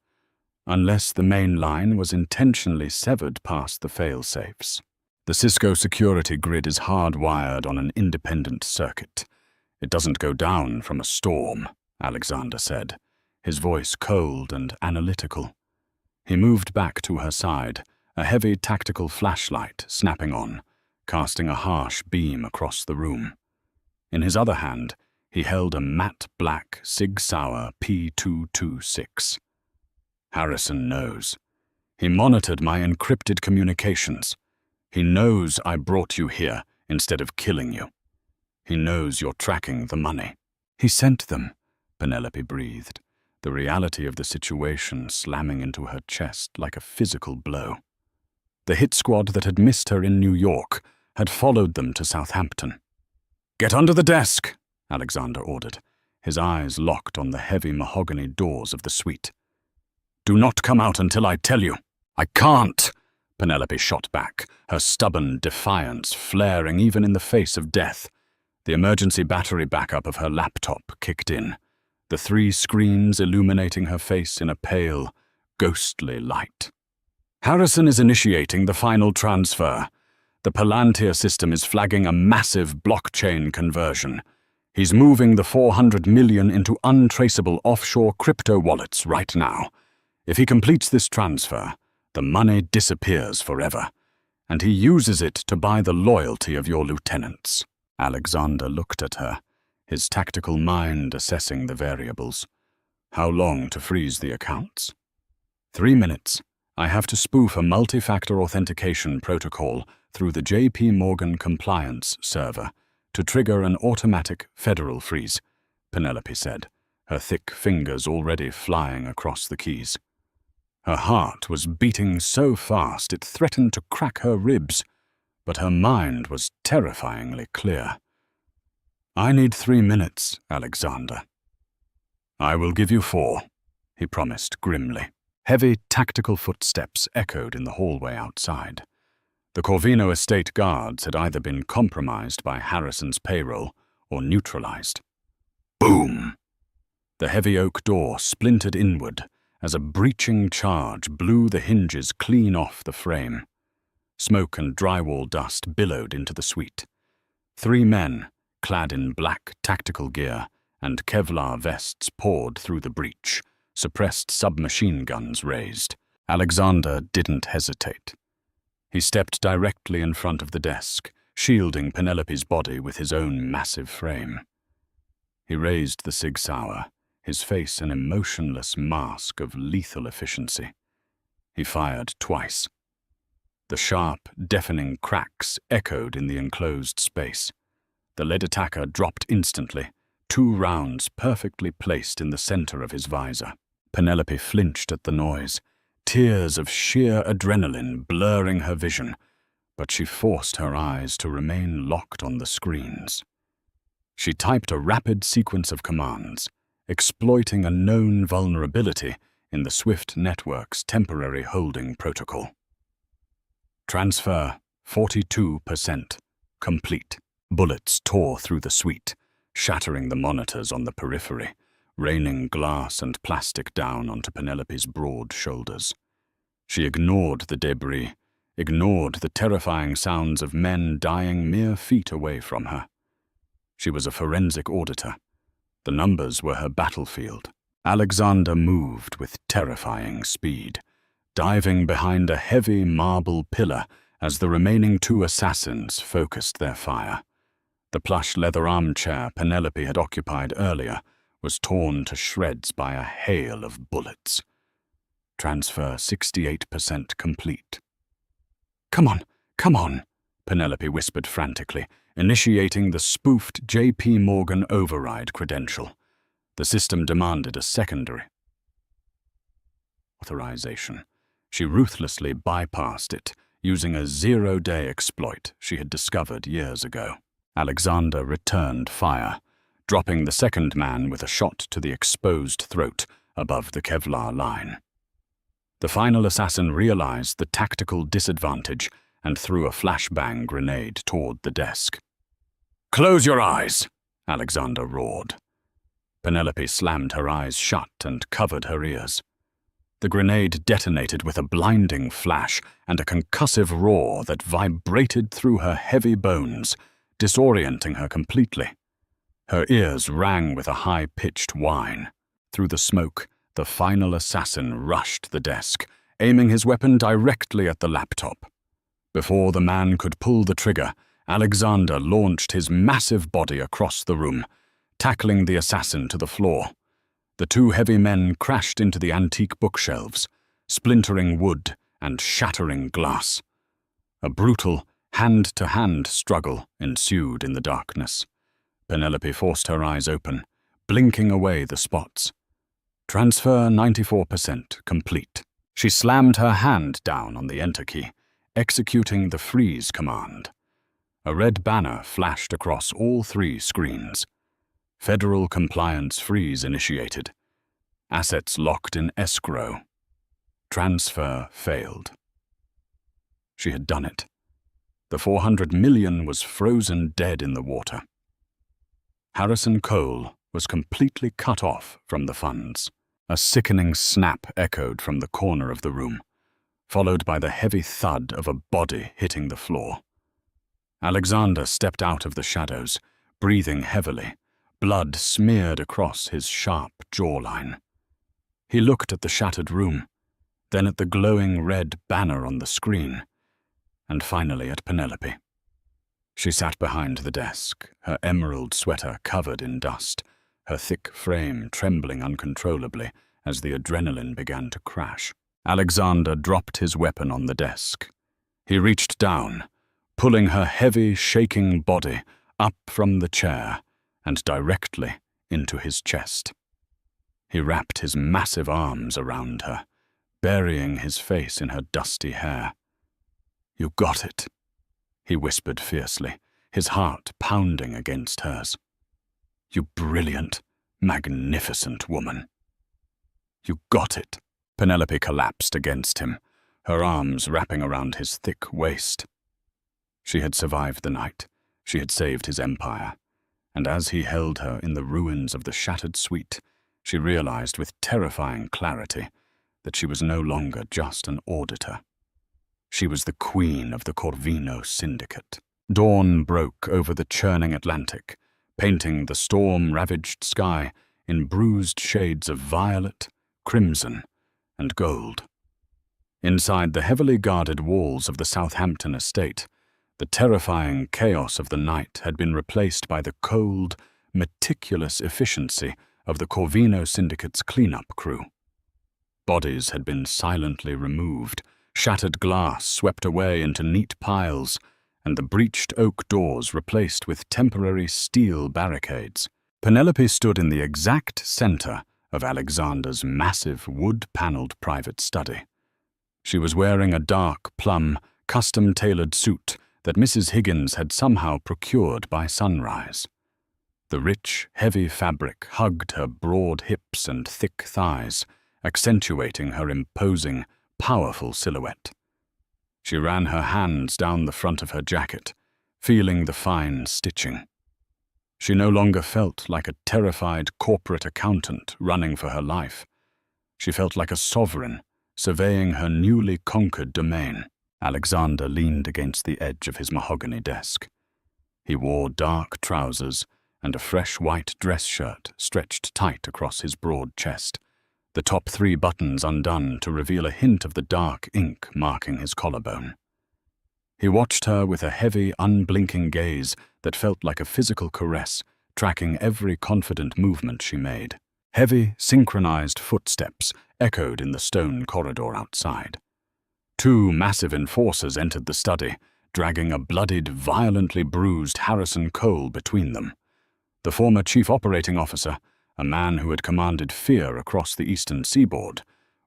unless the main line was intentionally severed past the fail-safes. "The Cisco security grid is hardwired on an independent circuit. It doesn't go down from a storm," Alexander said, his voice cold and analytical. He moved back to her side, a heavy tactical flashlight snapping on, casting a harsh beam across the room. In his other hand, he held a matte black Sig Sauer P226. "Harrison knows. He monitored my encrypted communications. He knows I brought you here instead of killing you. He knows you're tracking the money." "He sent them," Penelope breathed, the reality of the situation slamming into her chest like a physical blow. The hit squad that had missed her in New York had followed them to Southampton. "Get under the desk," Alexander ordered, his eyes locked on the heavy mahogany doors of the suite. "Do not come out until I tell you." "I can't," Penelope shot back, her stubborn defiance flaring even in the face of death. The emergency battery backup of her laptop kicked in, the 3 screens illuminating her face in a pale, ghostly light. "Harrison is initiating the final transfer. The Palantir system is flagging a massive blockchain conversion. He's moving the 400 million into untraceable offshore crypto wallets right now. If he completes this transfer, the money disappears forever, and he uses it to buy the loyalty of your lieutenants." Alexander looked at her, his tactical mind assessing the variables. "How long to freeze the accounts?" 3 minutes. I have to spoof a multi-factor authentication protocol through the JP Morgan compliance server to trigger an automatic federal freeze," Penelope said, her thick fingers already flying across the keys. Her heart was beating so fast it threatened to crack her ribs, but her mind was terrifyingly clear. "I need 3 minutes, Alexander." "I will give you 4, he promised grimly. Heavy tactical footsteps echoed in the hallway outside. The Corvino estate guards had either been compromised by Harrison's payroll or neutralized. Boom! The heavy oak door splintered inward as a breaching charge blew the hinges clean off the frame. Smoke and drywall dust billowed into the suite. 3 men, clad in black tactical gear and Kevlar vests, poured through the breach, suppressed submachine guns raised. Alexander didn't hesitate. He stepped directly in front of the desk, shielding Penelope's body with his own massive frame. He raised the Sig Sauer, his face an emotionless mask of lethal efficiency. He fired twice. The sharp, deafening cracks echoed in the enclosed space. The lead attacker dropped instantly, 2 rounds perfectly placed in the center of his visor. Penelope flinched at the noise, tears of sheer adrenaline blurring her vision, but she forced her eyes to remain locked on the screens. She typed a rapid sequence of commands, exploiting a known vulnerability in the Swift network's temporary holding protocol. Transfer 42% complete. Bullets tore through the suite, shattering the monitors on the periphery, raining glass and plastic down onto Penelope's broad shoulders. She ignored the debris, ignored the terrifying sounds of men dying mere feet away from her. She was a forensic auditor. The numbers were her battlefield. Alexander moved with terrifying speed, diving behind a heavy marble pillar as the remaining 2 assassins focused their fire. The plush leather armchair Penelope had occupied earlier was torn to shreds by a hail of bullets. Transfer 68% complete. "Come on, come on," Penelope whispered frantically, initiating the spoofed J.P. Morgan override credential. The system demanded a secondary authorization. She ruthlessly bypassed it, using a 0-day exploit she had discovered years ago. Alexander returned fire, dropping the second man with a shot to the exposed throat above the Kevlar line. The final assassin realized the tactical disadvantage and threw a flashbang grenade toward the desk. "Close your eyes!" Alexander roared. Penelope slammed her eyes shut and covered her ears. The grenade detonated with a blinding flash and a concussive roar that vibrated through her heavy bones, disorienting her completely. Her ears rang with a high-pitched whine. Through the smoke, the final assassin rushed the desk, aiming his weapon directly at the laptop. Before the man could pull the trigger, Alexander launched his massive body across the room, tackling the assassin to the floor. The 2 heavy men crashed into the antique bookshelves, splintering wood and shattering glass. A brutal, hand-to-hand struggle ensued in the darkness. Penelope forced her eyes open, blinking away the spots. Transfer 94% complete. She slammed her hand down on the enter key, executing the freeze command. A red banner flashed across all 3 screens. Federal compliance freeze initiated. Assets locked in escrow. Transfer failed. She had done it. The $400 million was frozen dead in the water. Harrison Cole was completely cut off from the funds. A sickening snap echoed from the corner of the room, followed by the heavy thud of a body hitting the floor. Alexander stepped out of the shadows, breathing heavily, blood smeared across his sharp jawline. He looked at the shattered room, then at the glowing red banner on the screen, and finally at Penelope. She sat behind the desk, her emerald sweater covered in dust, her thick frame trembling uncontrollably as the adrenaline began to crash. Alexander dropped his weapon on the desk. He reached down, pulling her heavy, shaking body up from the chair and directly into his chest. He wrapped his massive arms around her, burying his face in her dusty hair. "You got it," he whispered fiercely, his heart pounding against hers. "You brilliant, magnificent woman. You got it." Penelope collapsed against him, her arms wrapping around his thick waist. She had survived the night. She had saved his empire. And as he held her in the ruins of the shattered suite, she realized with terrifying clarity that she was no longer just an auditor. She was the queen of the Corvino syndicate. Dawn broke over the churning Atlantic, painting the storm-ravaged sky in bruised shades of violet, crimson, and gold. Inside the heavily guarded walls of the Southampton estate, the terrifying chaos of the night had been replaced by the cold, meticulous efficiency of the Corvino Syndicate's cleanup crew. Bodies had been silently removed, shattered glass swept away into neat piles, and the breached oak doors replaced with temporary steel barricades. Penelope stood in the exact center of Alexander's massive wood-paneled private study. She was wearing a dark plum, custom-tailored suit that Mrs. Higgins had somehow procured by sunrise. The rich, heavy fabric hugged her broad hips and thick thighs, accentuating her imposing, powerful silhouette. She ran her hands down the front of her jacket, feeling the fine stitching. She no longer felt like a terrified corporate accountant running for her life. She felt like a sovereign, surveying her newly conquered domain. Alexander leaned against the edge of his mahogany desk. He wore dark trousers and a fresh white dress shirt stretched tight across his broad chest, the top 3 buttons undone to reveal a hint of the dark ink marking his collarbone. He watched her with a heavy, unblinking gaze that felt like a physical caress, tracking every confident movement she made. Heavy, synchronized footsteps echoed in the stone corridor outside. 2 massive enforcers entered the study, dragging a bloodied, violently bruised Harrison Cole between them. The former chief operating officer, a man who had commanded fear across the eastern seaboard,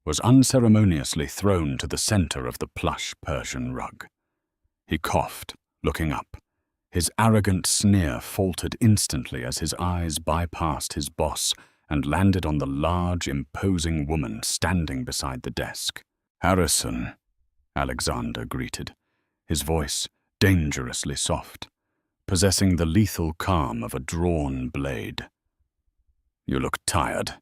was unceremoniously thrown to the center of the plush Persian rug. He coughed, looking up. His arrogant sneer faltered instantly as his eyes bypassed his boss and landed on the large, imposing woman standing beside the desk. "Harrison," Alexander greeted, his voice dangerously soft, possessing the lethal calm of a drawn blade. "You look tired."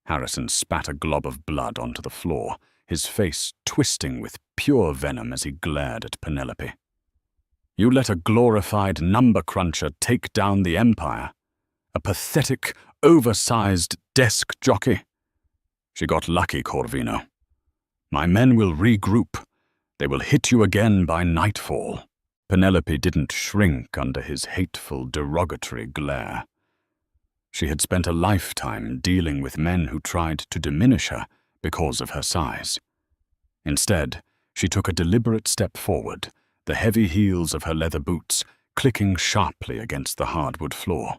Harrison spat a glob of blood onto the floor, his face twisting with pure venom as he glared at Penelope. "You let a glorified number cruncher take down the Empire? A pathetic, oversized desk jockey? She got lucky, Corvino. My men will regroup. They will hit you again by nightfall." Penelope didn't shrink under his hateful, derogatory glare. She had spent a lifetime dealing with men who tried to diminish her because of her size. Instead, she took a deliberate step forward, the heavy heels of her leather boots clicking sharply against the hardwood floor.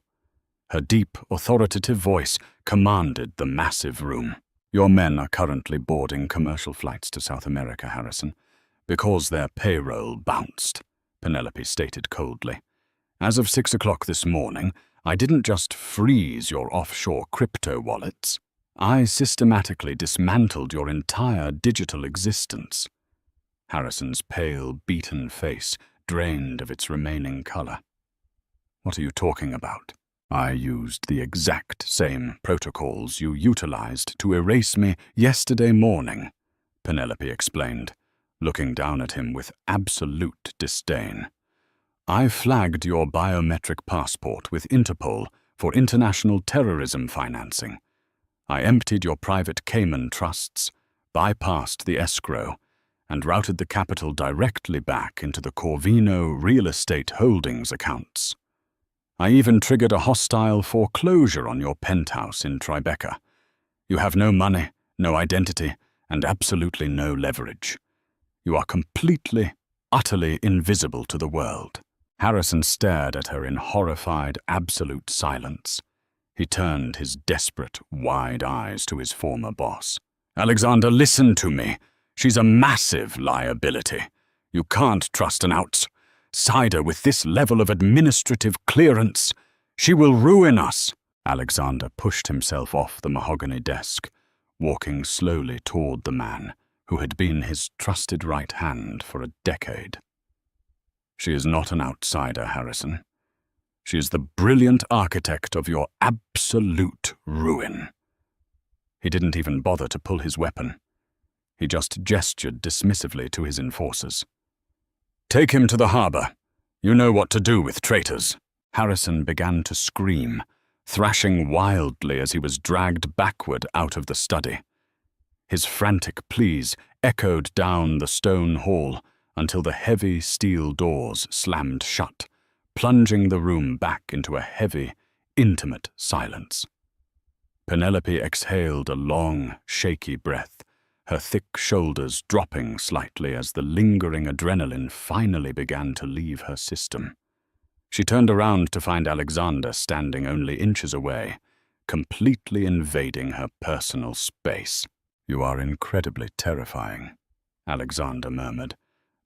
Her deep, authoritative voice commanded the massive room. "Your men are currently boarding commercial flights to South America, Harrison, because their payroll bounced," Penelope stated coldly. "As of 6 o'clock this morning, I didn't just freeze your offshore crypto wallets. I systematically dismantled your entire digital existence." Harrison's pale, beaten face drained of its remaining color. "What are you talking about?" "I used the exact same protocols you utilized to erase me yesterday morning," Penelope explained, looking down at him with absolute disdain. "I flagged your biometric passport with Interpol for international terrorism financing. I emptied your private Cayman trusts, bypassed the escrow, and routed the capital directly back into the Corvino Real Estate Holdings accounts. I even triggered a hostile foreclosure on your penthouse in Tribeca. You have no money, no identity, and absolutely no leverage. You are completely, utterly invisible to the world." Harrison stared at her in horrified, absolute silence. He turned his desperate, wide eyes to his former boss. "Alexander, listen to me. She's a massive liability. You can't trust an outsider with this level of administrative clearance. She will ruin us." Alexander pushed himself off the mahogany desk, walking slowly toward the man who had been his trusted right hand for a decade. "She is not an outsider, Harrison. She is the brilliant architect of your absolute ruin." He didn't even bother to pull his weapon. He just gestured dismissively to his enforcers. "Take him to the harbor. You know what to do with traitors." Harrison began to scream, thrashing wildly as he was dragged backward out of the study. His frantic pleas echoed down the stone hall until the heavy steel doors slammed shut, plunging the room back into a heavy, intimate silence. Penelope exhaled a long, shaky breath, her thick shoulders dropping slightly as the lingering adrenaline finally began to leave her system. She turned around to find Alexander standing only inches away, completely invading her personal space. "You are incredibly terrifying," Alexander murmured,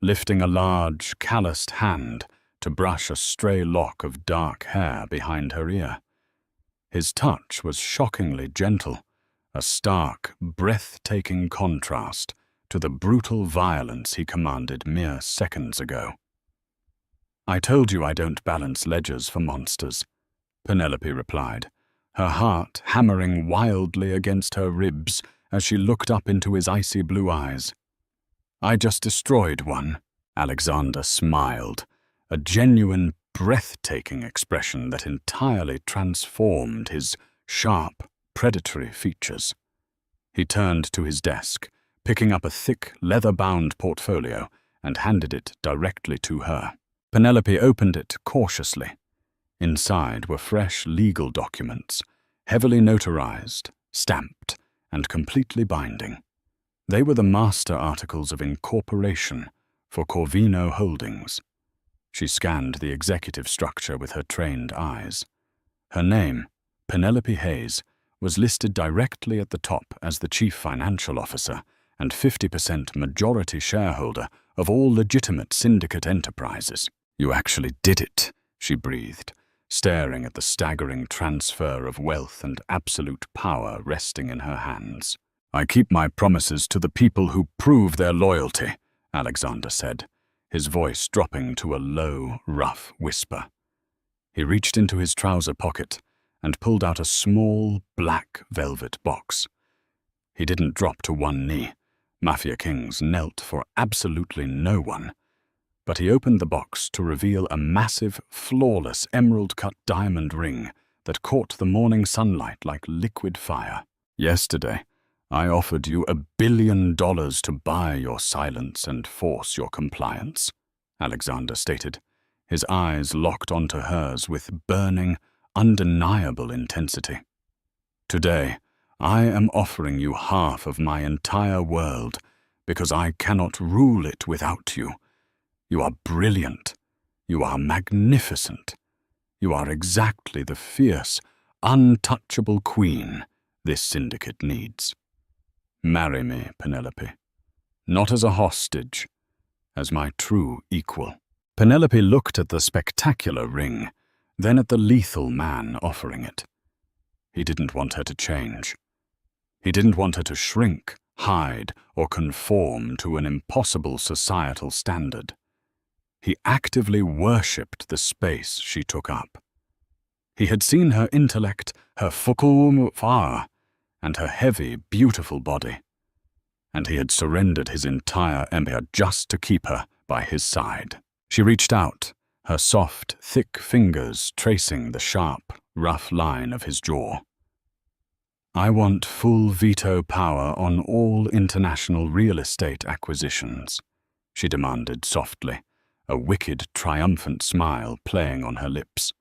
lifting a large, calloused hand to brush a stray lock of dark hair behind her ear. His touch was shockingly gentle, a stark, breathtaking contrast to the brutal violence he commanded mere seconds ago. "I told you I don't balance ledgers for monsters," Penelope replied, her heart hammering wildly against her ribs as she looked up into his icy blue eyes. "I just destroyed one," Alexander smiled, a genuine, breathtaking expression that entirely transformed his sharp, predatory features. He turned to his desk, picking up a thick, leather-bound portfolio and handed it directly to her. Penelope opened it cautiously. Inside were fresh legal documents, heavily notarized, stamped, and completely binding. They were the master articles of incorporation for Corvino Holdings. She scanned the executive structure with her trained eyes. Her name, Penelope Hayes, was listed directly at the top as the chief financial officer and 50% majority shareholder of all legitimate syndicate enterprises. "You actually did it," she breathed, staring at the staggering transfer of wealth and absolute power resting in her hands. "I keep my promises to the people who prove their loyalty," Alexander said, his voice dropping to a low, rough whisper. He reached into his trouser pocket and pulled out a small, black velvet box. He didn't drop to one knee. Mafia kings knelt for absolutely no one. But he opened the box to reveal a massive, flawless emerald-cut diamond ring that caught the morning sunlight like liquid fire. "Yesterday, I offered you $1 billion to buy your silence and force your compliance," Alexander stated, his eyes locked onto hers with burning, undeniable intensity. "Today, I am offering you half of my entire world because I cannot rule it without you. You are brilliant. You are magnificent. You are exactly the fierce, untouchable queen this syndicate needs. Marry me, Penelope. Not as a hostage, as my true equal." Penelope looked at the spectacular ring, then at the lethal man offering it. He didn't want her to change. He didn't want her to shrink, hide, or conform to an impossible societal standard. He actively worshipped the space she took up. He had seen her intellect, her far, and her heavy, beautiful body, and he had surrendered his entire empire just to keep her by his side. She reached out, her soft, thick fingers tracing the sharp, rough line of his jaw. "I want full veto power on all international real estate acquisitions," she demanded softly, a wicked, triumphant smile playing on her lips.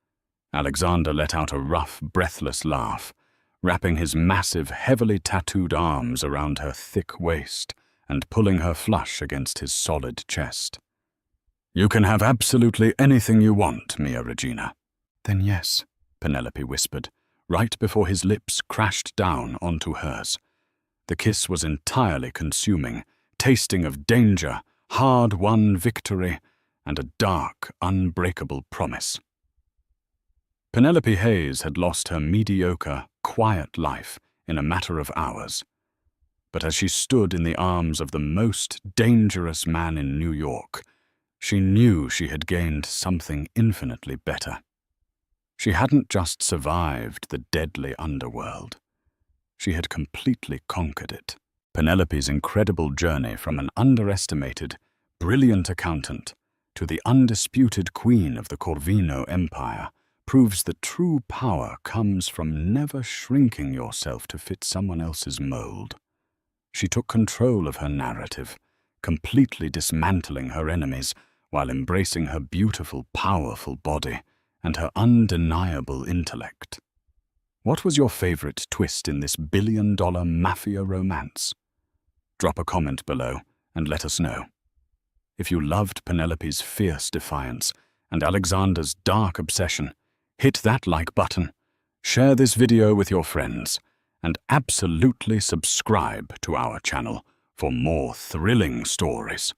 Alexander let out a rough, breathless laugh, wrapping his massive, heavily tattooed arms around her thick waist and pulling her flush against his solid chest. "You can have absolutely anything you want, Mia Regina." "Then yes," Penelope whispered, right before his lips crashed down onto hers. The kiss was entirely consuming, tasting of danger, hard-won victory, and a dark, unbreakable promise. Penelope Hayes had lost her mediocre, quiet life in a matter of hours. But as she stood in the arms of the most dangerous man in New York, she knew she had gained something infinitely better. She hadn't just survived the deadly underworld. She had completely conquered it. Penelope's incredible journey from an underestimated, brilliant accountant to the undisputed queen of the Corvino Empire proves that true power comes from never shrinking yourself to fit someone else's mold. She took control of her narrative, completely dismantling her enemies while embracing her beautiful, powerful body and her undeniable intellect. What was your favorite twist in this billion-dollar mafia romance? Drop a comment below and let us know. If you loved Penelope's fierce defiance and Alexander's dark obsession, hit that like button, share this video with your friends, and absolutely subscribe to our channel for more thrilling stories.